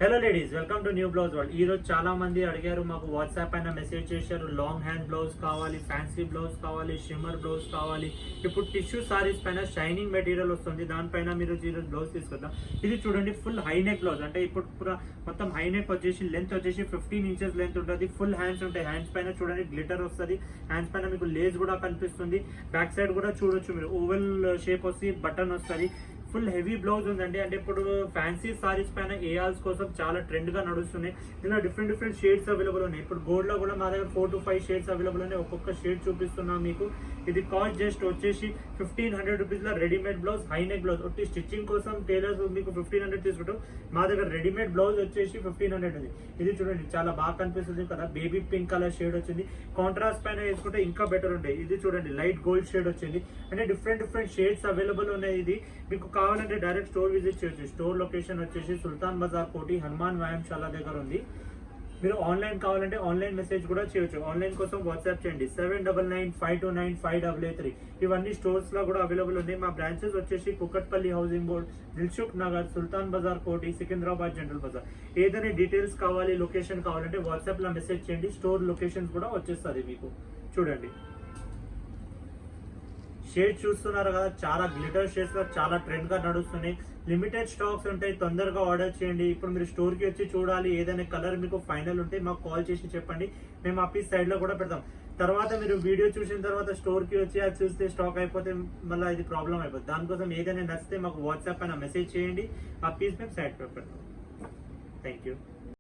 Hello ladies, welcome to new blouse world. ఈ రోజు చాలా మంది అడిగారు, మాకు వాట్సాప్ పైన మెసేజ్ చేశారు. లాంగ్ హ్యాండ్ బ్లౌజ్ కావాలి, ఫ్యాన్సీ బ్లౌజ్ కావాలి, షిమ్మర్ బ్లౌజ్ కావాలి. ఇప్పుడు టిష్యూ సారీస్ పైన షైనింగ్ మెటీరియల్ వస్తుంది, దానిపైన మీరు ఈరోజు బ్లౌజ్ తీసుకొద్దాం. ఇది చూడండి, ఫుల్ హై నెక్ బ్లౌజ్. అంటే ఇప్పుడు మొత్తం హై నెక్ వచ్చేసి లెంత్ వచ్చేసి 15 ఇంచెస్ లెంత్ ఉంటుంది. ఫుల్ హ్యాండ్స్ ఉంటాయి. హ్యాండ్స్ పైన చూడండి గ్లిటర్ వస్తుంది. హ్యాండ్స్ పైన మీకు లేస్ కూడా కనిపిస్తుంది. బ్యాక్ సైడ్ కూడా చూడొచ్చు మీరు, ఓవెల్ షేప్ వస్తుంది, బటన్ వస్తుంది. ఫుల్ హెవీ బ్లౌజ్ ఉందండి. అంటే ఇప్పుడు ఫ్యాన్సీ సారీస్ పైన ఏఆల్స్ కోసం చాలా ట్రెండ్ గా నడుస్తున్నాయి. దీనిలో డిఫరెంట్ షేడ్స్ అవైలబుల్ ఉన్నాయి. ఇప్పుడు గోల్డ్ లో కూడా మా దగ్గర 4 to 5 షేడ్స్ అవైలబుల్ ఉన్నాయి. ఒక్కొక్క షేడ్ చూపిస్తున్నాం మీకు. ఇది కాస్ట్ జస్ట్ వచ్చేసి 1500 రూపీస్ లో readymade blouse, high neck blouse. ఒకటి స్టిచ్చింగ్ కోసం టైలర్స్ మీకు 1500 తీసుకుంటాం. మా దగ్గర రెడీమేడ్ బ్లౌజ్ వచ్చేసి 1500 ఉంది. ఇది చూడండి, చాలా బాగా కనిపిస్తుంది కదా. బేబీ పింక్ కలర్ షేడ్ వచ్చింది. కాంట్రాస్ట్ పైన వేసుకుంటే ఇంకా బెటర్ ఉంటాయి. ఇది చూడండి, లైట్ గోల్డ్ షేడ్ వచ్చింది. అంటే డిఫరెంట్ షేడ్స్ అవైలబుల్ ఉన్నాయి. ఇది మీకు కావాలంటే డైరెక్ట్ స్టోర్ విజిట్ చేయొచ్చు. స్టోర్ లొకేషన్ వచ్చేసి సుల్తాన్ బజార్ కోటి, హనుమాన్ వ్యాయామశాల దగ్గర ఉంది. మీరు ఆన్లైన్ కావాలంటే ఆన్లైన్ మెసేజ్ కూడా చేయొచ్చు. ఆన్లైన్ కోసం వాట్సాప్ చేయండి 7995295883. ఇవన్నీ స్టోర్స్ లో కూడా అవైలబుల్ ఉన్నాయి. మా బ్రాంచెస్ వచ్చేసి కుకట్పల్లి హౌసింగ్ బోర్డ్, దిల్సుఖ్ నగర్, సుల్తాన్ బజార్ కోటి, సికింద్రాబాద్ జనరల్ బజార్. ఏదైనా డీటెయిల్స్ కావాలి, లొకేషన్ కావాలంటే వాట్సాప్ లో మెసేజ్ చేయండి. స్టోర్ లొకేషన్స్ కూడా వచ్చేస్తుంది మీకు. చూడండి, షేడ్స్ చూస్తున్నారు కదా, చాలా గ్లిటర్ షేడ్స్ గా చాలా ట్రెండ్ గా నడుస్తున్నాయి. లిమిటెడ్ స్టాక్స్ ఉంటాయి, తొందరగా ఆర్డర్ చేయండి. ఇప్పుడు మీరు స్టోర్ కి వచ్చి చూడాలి, ఏదైనా కలర్ మీకు ఫైనల్ ఉంటే మాకు కాల్ చేసి చెప్పండి. మేము ఆఫీస్ సైడ్ లో కూడా పెడతాం. తర్వాత మీరు వీడియో చూసిన తర్వాత స్టోర్ కి వచ్చి అది చూస్తే స్టాక్ అయిపోతే మళ్ళీ ఇది ప్రాబ్లం అయిపోతుంది. దానికోసం ఏదైనా నచ్చితే మాకు వాట్సాప్ పైన మెసేజ్ చేయండి. ఆ పీస్ మేము సైడ్ పెడతాం. Thank you.